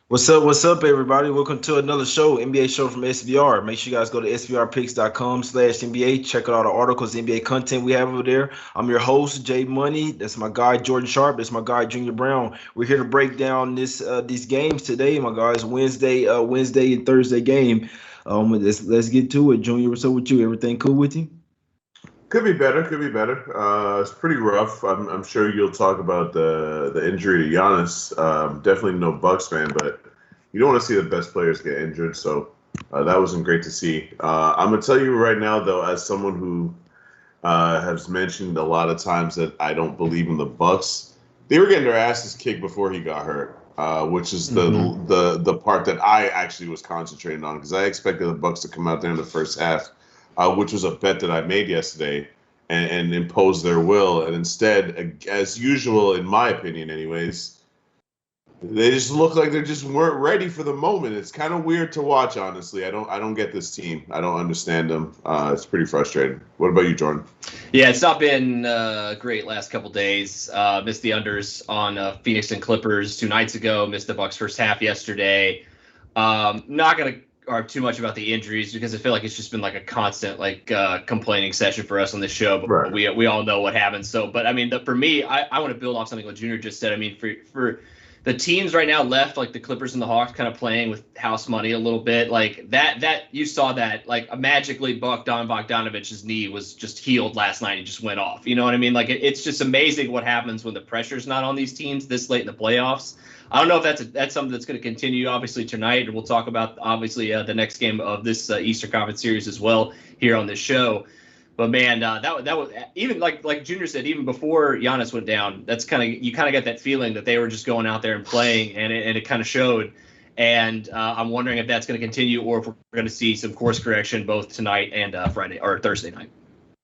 What's up, everybody? Welcome to another show, NBA show from SBR. Make sure you guys go to sbrpicks.com/NBA. Check out all the articles, NBA content we have over there. I'm your host, Jay Money. That's my guy, Jordan Sharp. That's my guy, Junior Brown. We're here to break down these games today, my guys. Wednesday and Thursday game. Let's get to it. Junior, what's up with you? Everything cool with you? Could be better. Could be better. It's pretty rough. I'm sure you'll talk about the injury to Giannis. Definitely no Bucks fan, but you don't want to see the best players get injured. So that wasn't great to see. I'm gonna tell you right now, though, as someone who has mentioned a lot of times that I don't believe in the Bucks, they were getting their asses kicked before he got hurt, which is the part that I actually was concentrating on because I expected the Bucks to come out there in the first half, which was a bet that I made yesterday, and impose their will. And instead, as usual, in my opinion, anyways, they just look like they just weren't ready for the moment. It's kind of weird to watch, honestly. I don't get this team. I don't understand them. It's pretty frustrating. What about you, Jordan? Yeah, it's not been great last couple days. Missed the unders on Phoenix and Clippers 2 nights ago. Missed the Bucks first half yesterday. Not gonna argue too much about the injuries because I feel like it's just been like a constant complaining session for us on this show. But Right. we all know what happens. So, but I mean, for me, I want to build off something what Junior just said. I mean, for the teams right now left, like the Clippers and the Hawks, kind of playing with house money a little bit, like that you saw that like magically Bogdanovic's knee was just healed last night and just went off. You know what I mean? Like it's just amazing what happens when the pressure's not on these teams this late in the playoffs. I don't know if that's something that's going to continue obviously tonight, and we'll talk about obviously the next game of this Eastern Conference series as well here on this show. But man, that was even like Junior said, even before Giannis went down. That's you kind of get that feeling that they were just going out there and playing, and it kind of showed. And I'm wondering if that's going to continue, or if we're going to see some course correction both tonight and Friday or Thursday night.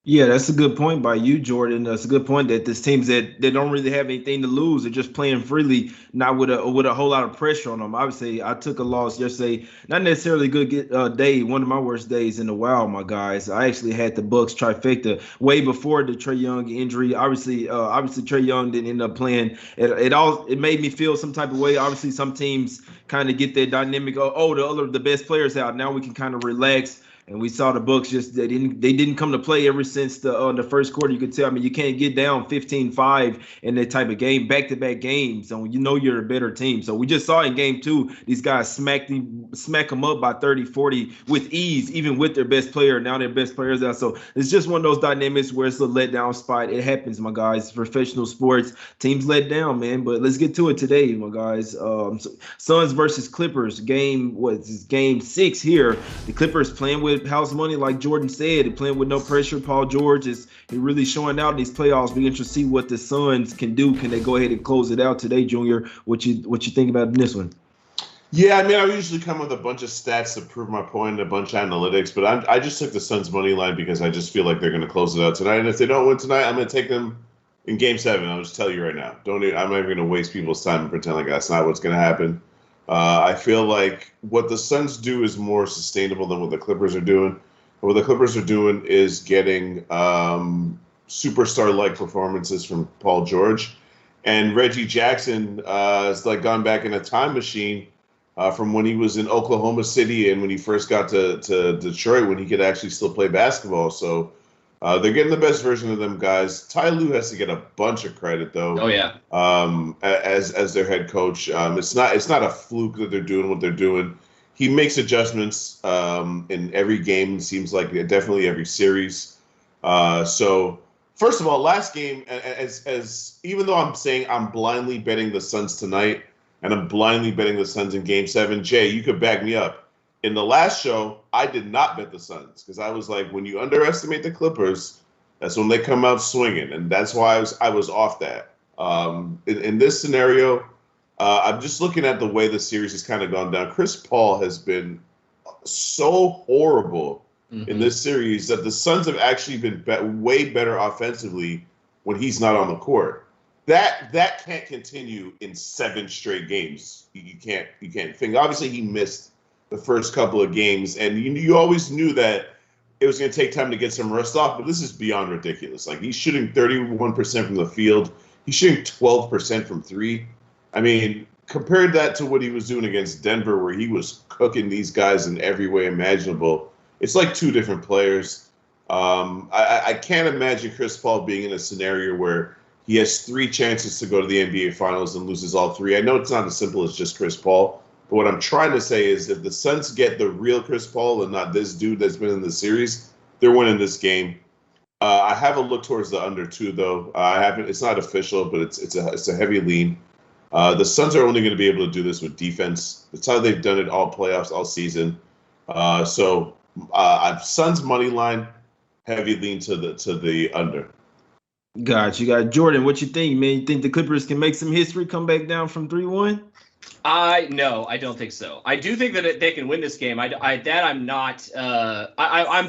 Yeah, that's a good point by you, Jordan. That's a good point that this teams that they don't really have anything to lose. They're just playing freely, not with a whole lot of pressure on them. Obviously, I took a loss yesterday. Not necessarily a good day. One of my worst days in a while, my guys. I actually had the Bucks trifecta way before the Trae Young injury. Obviously, Trae Young didn't end up playing. It made me feel some type of way. Obviously, some teams kind of get their dynamic. The best players out. Now we can kind of relax. And we saw the Bucks just they didn't come to play ever since the first quarter. You could tell. I mean, you can't get down 15-5 in that type of game, back-to-back games. So you know you're a better team. So we just saw in game two, these guys smack them up by 30, 40 with ease, even with their best player. Now their best players out. So it's just one of those dynamics where it's a letdown spot. It happens, my guys. Professional sports teams let down, man. But let's get to it today, my guys. Suns versus Clippers game. Game 6 here? The Clippers playing with house money, like Jordan said, and playing with no pressure. Paul George is really showing out in these playoffs. Be interested to see what the Suns can do. Can they go ahead and close it out today, Junior? What you think about this one? Yeah, I mean, I usually come with a bunch of stats to prove my point and a bunch of analytics, but I just took the Suns money line because I just feel like they're going to close it out tonight. And if they don't win tonight, I'm going to take them in Game 7. I'll just tell you right now. I'm not even going to waste people's time and pretend like that's not what's going to happen. I feel like what the Suns do is more sustainable than what the Clippers are doing. What the Clippers are doing is getting superstar-like performances from Paul George, and Reggie Jackson has like gone back in a time machine from when he was in Oklahoma City and when he first got to Detroit, when he could actually still play basketball. So they're getting the best version of them guys. Ty Lue has to get a bunch of credit, though. Oh yeah. As their head coach, it's not a fluke that they're doing what they're doing. He makes adjustments in every game. It seems like definitely every series. So first of all, last game, as even though I'm saying I'm blindly betting the Suns tonight, and I'm blindly betting the Suns in Game 7, Jay, you could back me up. In the last show, I did not bet the Suns because I was like, when you underestimate the Clippers, that's when they come out swinging, and that's why I was off that. In this scenario, I'm just looking at the way the series has kind of gone down. Chris Paul has been so horrible in this series that the Suns have actually been way better offensively when he's not on the court. That can't continue in 7 straight games. You can't think. Obviously, he missed the first couple of games, and you always knew that it was going to take time to get some rust off, but this is beyond ridiculous. Like, he's shooting 31% from the field. He's shooting 12% from 3. I mean, compared that to what he was doing against Denver, where he was cooking these guys in every way imaginable. It's like two different players. I can't imagine Chris Paul being in a scenario where he has 3 chances to go to the NBA Finals and loses all 3. I know it's not as simple as just Chris Paul, but what I'm trying to say is if the Suns get the real Chris Paul and not this dude that's been in the series, they're winning this game. I have a look towards the under 2, though. I haven't. It's not official, but it's a heavy lean. The Suns are only going to be able to do this with defense. It's how they've done it all playoffs, all season. So Suns money line, heavy lean to the under. Got you. Got Jordan. What you think, man? You think the Clippers can make some history, come back down from 3-1? No, I don't think so. I do think that they can win this game. I'm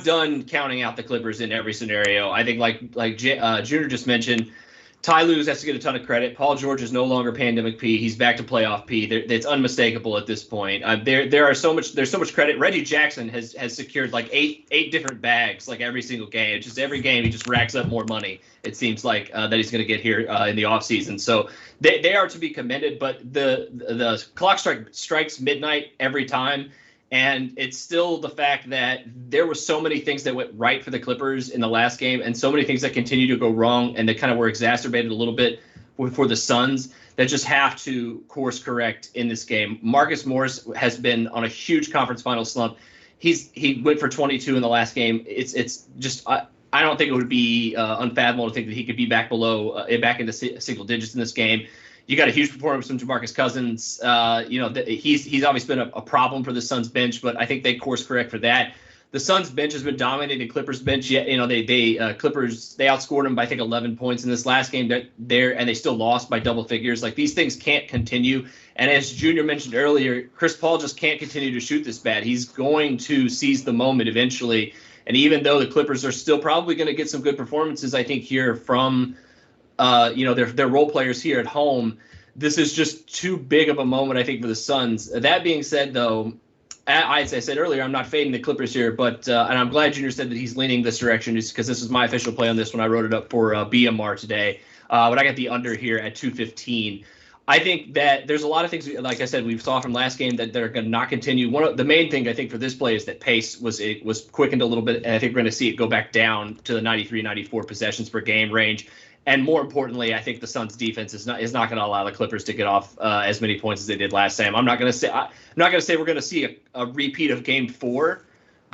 done counting out the Clippers in every scenario. I think like Junior just mentioned, Ty Lue has to get a ton of credit. Paul George is no longer pandemic P. He's back to playoff P. It's unmistakable at this point. There's so much credit. Reggie Jackson has secured like eight different bags like every single game. Just every game he just racks up more money. It seems like that he's going to get here in the offseason. So they are to be commended. But the clock strikes midnight every time. And it's still the fact that there were so many things that went right for the Clippers in the last game and so many things that continue to go wrong and that kind of were exacerbated a little bit for the Suns that just have to course correct in this game. Marcus Morris has been on a huge conference final slump. He went for 22 in the last game. It's just I don't think it would be unfathomable to think that he could be back into single digits in this game. You got a huge performance from DeMarcus Cousins. He's obviously been a problem for the Suns bench, but I think they course correct for that. The Suns bench has been dominating Clippers bench. Yet, Clippers, they outscored them by I think 11 points in this last game. And they still lost by double figures. Like these things can't continue. And as Junior mentioned earlier, Chris Paul just can't continue to shoot this bad. He's going to seize the moment eventually. And even though the Clippers are still probably going to get some good performances, I think here from their role players here at home, this is just too big of a moment, I think, for the Suns. That being said, though, as I said earlier, I'm not fading the Clippers here, but and I'm glad Junior said that he's leaning this direction just because this is my official play on this one. I wrote it up for BMR today, but I got the under here at 215. I think that there's a lot of things, like I said, we saw from last game that are going to not continue. The main thing I think for this play is that pace was quickened a little bit, and I think we're going to see it go back down to the 93, 94 possessions per game range. And more importantly, I think the Suns' defense is not going to allow the Clippers to get off as many points as they did last time. I'm not going to say we're going to see a repeat of Game 4,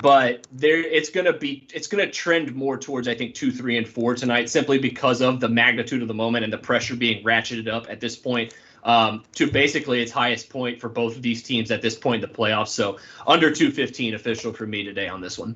but it's going to trend more towards I think 2, 3, and 4 tonight, simply because of the magnitude of the moment and the pressure being ratcheted up at this point to basically its highest point for both of these teams at this point in the playoffs. So under 215 official for me today on this one.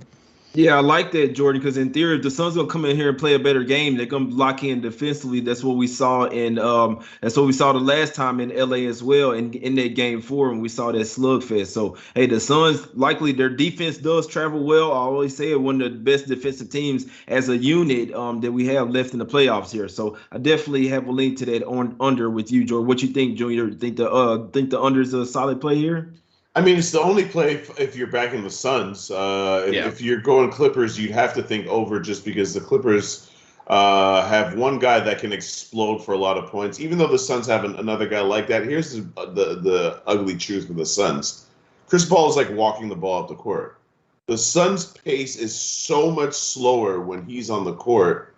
Yeah, I like that, Jordan, because in theory, if the Suns gonna come in here and play a better game, they're gonna lock in defensively. That's what we saw the last time in LA as well, in that Game 4 when we saw that slugfest. So hey, the Suns, likely their defense does travel well. I always say it, one of the best defensive teams as a unit that we have left in the playoffs here. So I definitely have a link to that under with you, Jordan. What you think, Junior? Think the under is a solid play here? I mean, it's the only play if you're backing the Suns. If you're going Clippers, you'd have to think over just because the Clippers have one guy that can explode for a lot of points. Even though the Suns have another guy like that, here's the ugly truth with the Suns. Chris Paul is like walking the ball up the court. The Suns' pace is so much slower when he's on the court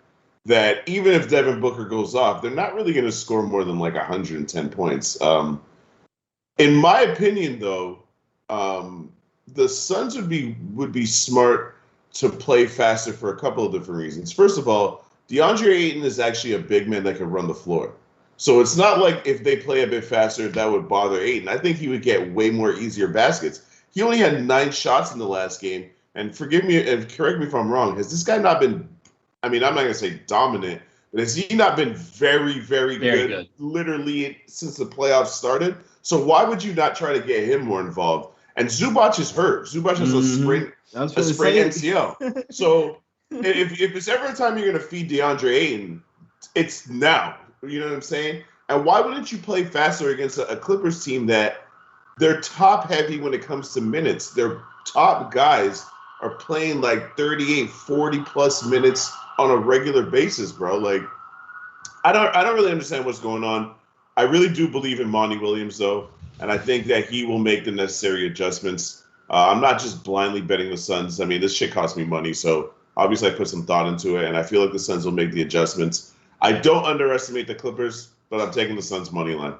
that even if Devin Booker goes off, they're not really going to score more than like 110 points. In my opinion, though, the Suns would be smart to play faster for a couple of different reasons. First of all, DeAndre Ayton is actually a big man that can run the floor. So it's not like if they play a bit faster, that would bother Ayton. I think he would get way more easier baskets. He only had 9 shots in the last game. And forgive me and correct me if I'm wrong. Has this guy not been, I mean, I'm not going to say dominant, but has he not been very, very good literally since the playoffs started? So why would you not try to get him more involved? And Zubac is hurt. Zubac has a sprained MCL. So if it's ever a time you're going to feed DeAndre Ayton, it's now. You know what I'm saying? And why wouldn't you play faster against a Clippers team that they're top heavy when it comes to minutes? Their top guys are playing like 38, 40 plus minutes on a regular basis, bro. Like, I don't really understand what's going on. I really do believe in Monty Williams, though, and I think that he will make the necessary adjustments. I'm not just blindly betting the Suns. I mean, this shit costs me money, so obviously I put some thought into it, and I feel like the Suns will make the adjustments. I don't underestimate the Clippers, but I'm taking the Suns money line.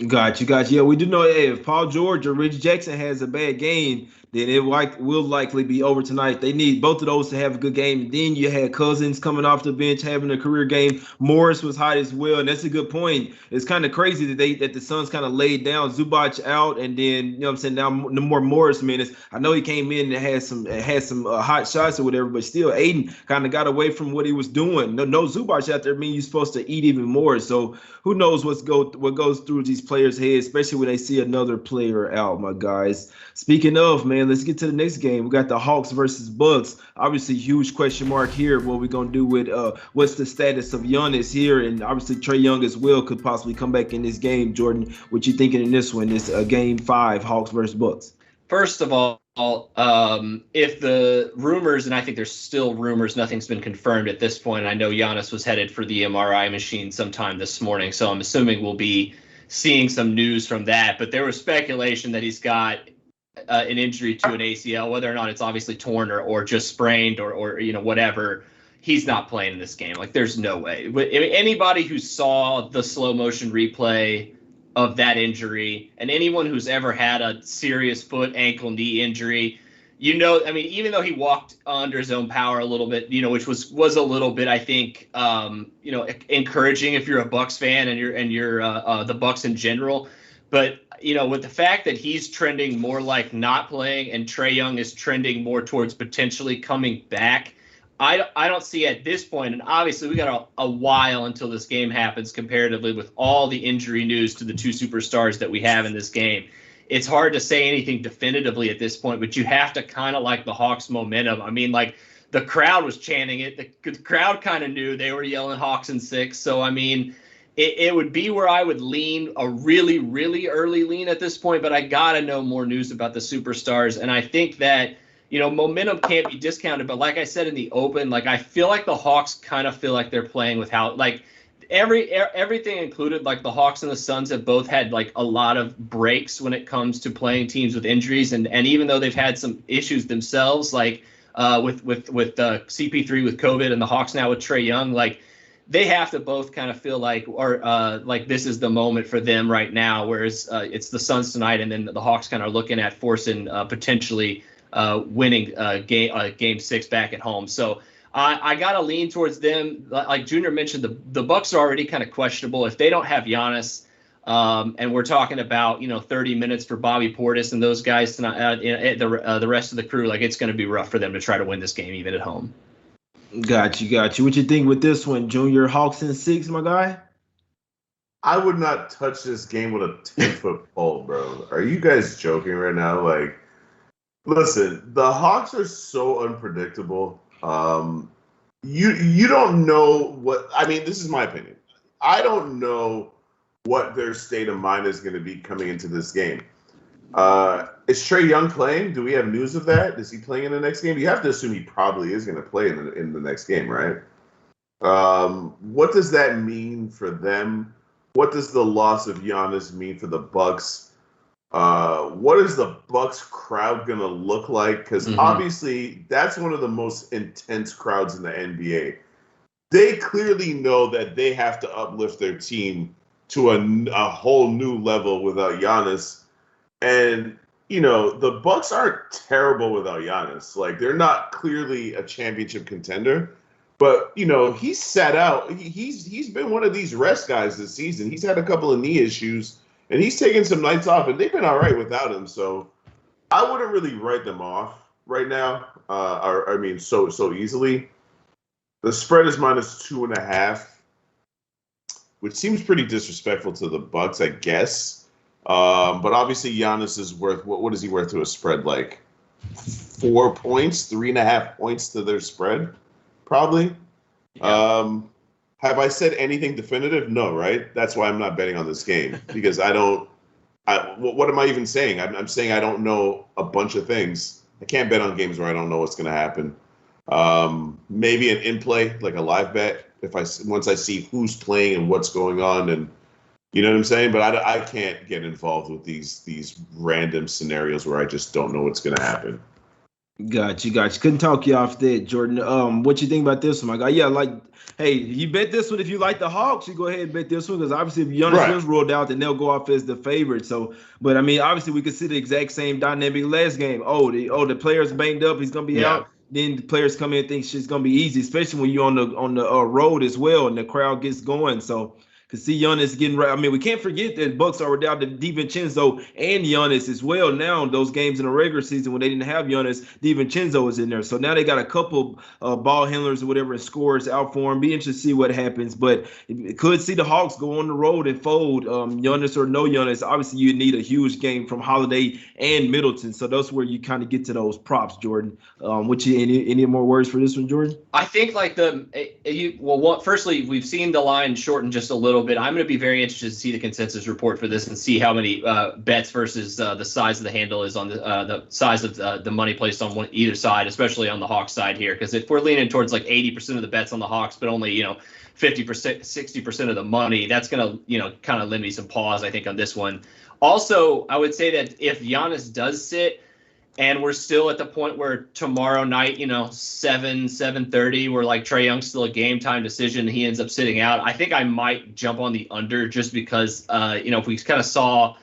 Got you. Yeah, we do know, hey, if Paul George or Rich Jackson has a bad game, then it will likely be over tonight. They need both of those to have a good game. And then you had Cousins coming off the bench having a career game. Morris was hot as well, and that's a good point. It's kind of crazy that the Suns kind of laid down Zubac out, and then you know what I'm saying, now the more Morris minutes. I know he came in and had some hot shots or whatever, but still Aiden kind of got away from what he was doing. No Zubac out there means you're supposed to eat even more. So who knows what goes through these players' heads, especially when they see another player out, my guys. Speaking of, man, let's get to the next game. We got the Hawks versus Bucks. Obviously, huge question mark here. What we're gonna do with what's the status of Giannis here, and obviously Trae Young as well could possibly come back in this game. Jordan, what you thinking in this one? It's game 5, Hawks versus Bucks. First of all, if the rumors, and I think there's still rumors, nothing's been confirmed at this point. I know Giannis was headed for the MRI machine sometime this morning, so I'm assuming we'll be seeing some news from that. But there was speculation that he's got an injury to an ACL, whether or not it's obviously torn or just sprained or you know, whatever. He's not playing in this game. Like, there's no way. Anybody who saw the slow motion replay of that injury, and anyone who's ever had a serious foot, ankle, knee injury, you know, I mean, even though he walked under his own power a little bit, you know, which was a little bit, I think, you know, encouraging if you're a Bucks fan and you're the Bucks in general. But, you know, with the fact that he's trending more like not playing and Trae Young is trending more towards potentially coming back, I don't see at this point, and obviously we got a while until this game happens comparatively with all the injury news to the two superstars that we have in this game. It's hard to say anything definitively at this point, but you have to kind of like the Hawks momentum. I mean, like, the crowd was chanting it. The crowd kind of knew they were yelling Hawks in 6. So, I mean, it would be where I would lean a really, really early lean at this point, but I got to know more news about the superstars. And I think that, you know, momentum can't be discounted. But like I said in the open, like, I feel like the Hawks kind of feel like they're playing with how, like, everything included, like, the Hawks and the Suns have both had, like, a lot of breaks when it comes to playing teams with injuries. And even though they've had some issues themselves, like with CP3 with COVID and the Hawks now with Trae Young, like, they have to both kind of feel like, or like, this is the moment for them right now, whereas it's the Suns tonight, and then the Hawks kind of looking at forcing potentially winning game 6 back at home. So I got to lean towards them. Like Junior mentioned, the Bucks are already kind of questionable. If they don't have Giannis, and we're talking about, you know, 30 minutes for Bobby Portis and those guys tonight, the rest of the crew, like, it's going to be rough for them to try to win this game even at home. Got you. What you think with this one, Junior? Hawks in 6, my guy? I would not touch this game with a 10-foot pole, bro. Are you guys joking right now? Like, listen, the Hawks are so unpredictable. You don't know what, I mean, this is my opinion. I don't know what their state of mind is going to be coming into this game. Is Trae Young playing? Do we have news of that? Is he playing in the next game? You have to assume he probably is going to play in the next game, right? What does that mean for them? What does the loss of Giannis mean for the Bucks? What is the Bucks crowd going to look like? Because obviously that's one of the most intense crowds in the NBA. They clearly know that they have to uplift their team to a whole new level without Giannis. And, you know, the Bucks aren't terrible without Giannis. Like, they're not clearly a championship contender, but, you know, he's sat out. He's been one of these rest guys this season. He's had a couple of knee issues, and he's taken some nights off, and they've been all right without him. So I wouldn't really write them off right now. So easily. The spread is -2.5, which seems pretty disrespectful to the Bucks, I guess. But obviously Giannis is worth, what is he worth to a spread? Like 4 points, 3.5 points to their spread, probably. Yeah. Have I said anything definitive? No, right? That's why I'm not betting on this game, because what am I even saying? I'm saying I don't know a bunch of things. I can't bet on games where I don't know what's going to happen. Maybe an in-play, like a live bet, once I see who's playing and what's going on, and You know what I'm saying? But I can't get involved with these random scenarios where I just don't know what's going to happen. Got you. Couldn't talk you off that, Jordan. What you think about this one, my guy? Yeah, like, hey, you bet this one if you like the Hawks. You go ahead and bet this one because obviously if Giannis Right. was rolled out, then they'll go off as the favorite. So, but I mean, obviously we could see the exact same dynamic last game. The player's banged up, he's gonna be Yeah. out. Then the players come in and think shit's gonna be easy, especially when you're on the road as well and the crowd gets going. So. Cause see Giannis getting right. I mean, we can't forget that Bucks are without DiVincenzo and Giannis as well. Now those games in the regular season when they didn't have Giannis, DiVincenzo was in there. So now they got a couple ball handlers or whatever and scores out for him. Be interested to see what happens. But it could see the Hawks go on the road and fold Giannis or no Giannis. Obviously, you need a huge game from Holiday and Middleton. So that's where you kind of get to those props, Jordan. Any more words for this one, Jordan? I think like firstly, we've seen the line shorten just a little bit. I'm going to be very interested to see the consensus report for this and see how many bets versus the size of the handle is on the size of the money placed on either side, especially on the Hawks side here. Because if we're leaning towards like 80% of the bets on the Hawks, but only 50%, 60% of the money, that's going to kind of lend me some pause, I think, on this one. Also, I would say that if Giannis does sit, and we're still at the point where tomorrow night, 7:30, we're like Trae Young's still a game time decision. He ends up sitting out. I think I might jump on the under just because, if we kind of saw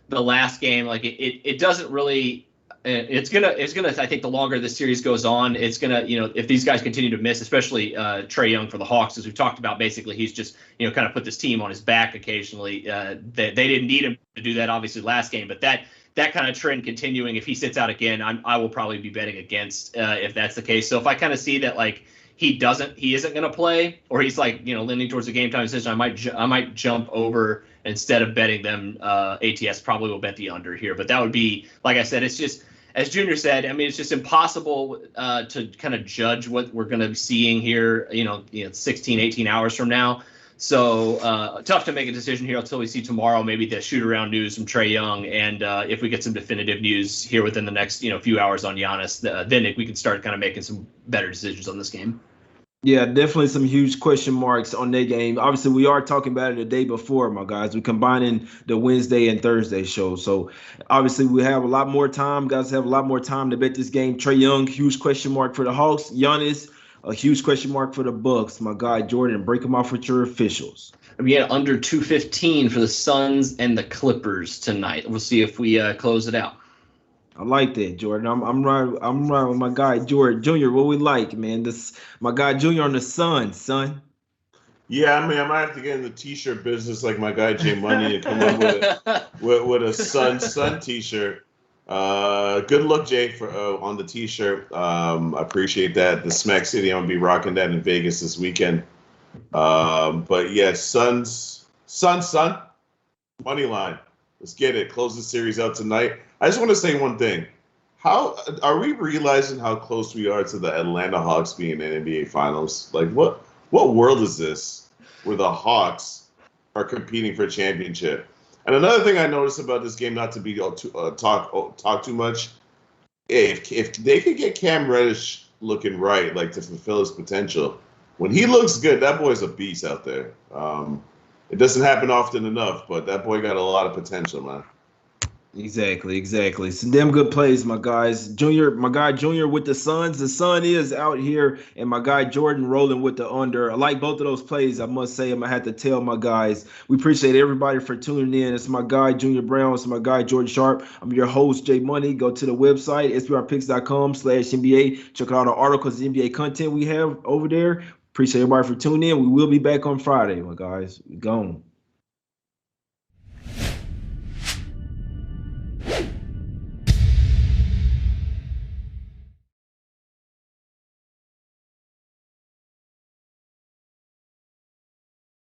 the last game, like it doesn't really. It's gonna. I think the longer this series goes on, it's gonna. If these guys continue to miss, especially Trae Young for the Hawks, as we've talked about, basically he's just kind of put this team on his back occasionally. They didn't need him to do that obviously last game, but that kind of trend continuing, if he sits out again, I will probably be betting against if that's the case. So if I kind of see that like he isn't going to play, or he's like leaning towards the game time decision, I might jump over instead of betting them. ATS probably will bet the under here, but that would be, like I said, it's just as Junior said. I mean, it's just impossible to kind of judge what we're going to be seeing here. 16, 18 hours from now. So tough to make a decision here until we see tomorrow, maybe the shoot around news from Trae Young. And if we get some definitive news here within the next few hours on Giannis, then we can start kind of making some better decisions on this game. Yeah, definitely some huge question marks on that game. Obviously, we are talking about it the day before, my guys. We're combining the Wednesday and Thursday show. So obviously we have a lot more time. Guys have a lot more time to bet this game. Trae Young, huge question mark for the Hawks. Giannis, a huge question mark for the Bucks. My guy Jordan, break them off with your officials. We had under 215 for the Suns and the Clippers tonight. We'll see if we close it out. I like that, Jordan. I'm right with my guy Jordan Jr. What we like, man. This my guy Jr. on the Suns, son. Yeah, I mean, I might have to get in the T-shirt business like my guy Jay Money and come up with a Sun T-shirt. Good luck, Jay, for on the T-shirt. I appreciate that. The Smack City, I'm gonna be rocking that in Vegas this weekend. But yeah, Suns, money line. Let's get it. Close the series out tonight. I just want to say one thing. How are we realizing how close we are to the Atlanta Hawks being in NBA Finals? Like, what world is this where the Hawks are competing for a championship? And another thing I noticed about this game, not to be talk too much, if they could get Cam Reddish looking right, like to fulfill his potential, when he looks good, that boy's a beast out there. It doesn't happen often enough, but that boy got a lot of potential, man. Exactly. Some damn good plays, my guys. My guy Junior with the Suns. The sun is out here, and my guy Jordan rolling with the under. I like both of those plays. I must say, I'm gonna have to tell my guys. We appreciate everybody for tuning in. It's my guy Junior Browne. It's my guy Jordan Sharp. I'm your host, Jay Money. Go to the website sprpicks.com/NBA. Check out all the articles, the NBA content we have over there. Appreciate everybody for tuning in. We will be back on Friday, my guys. We gone.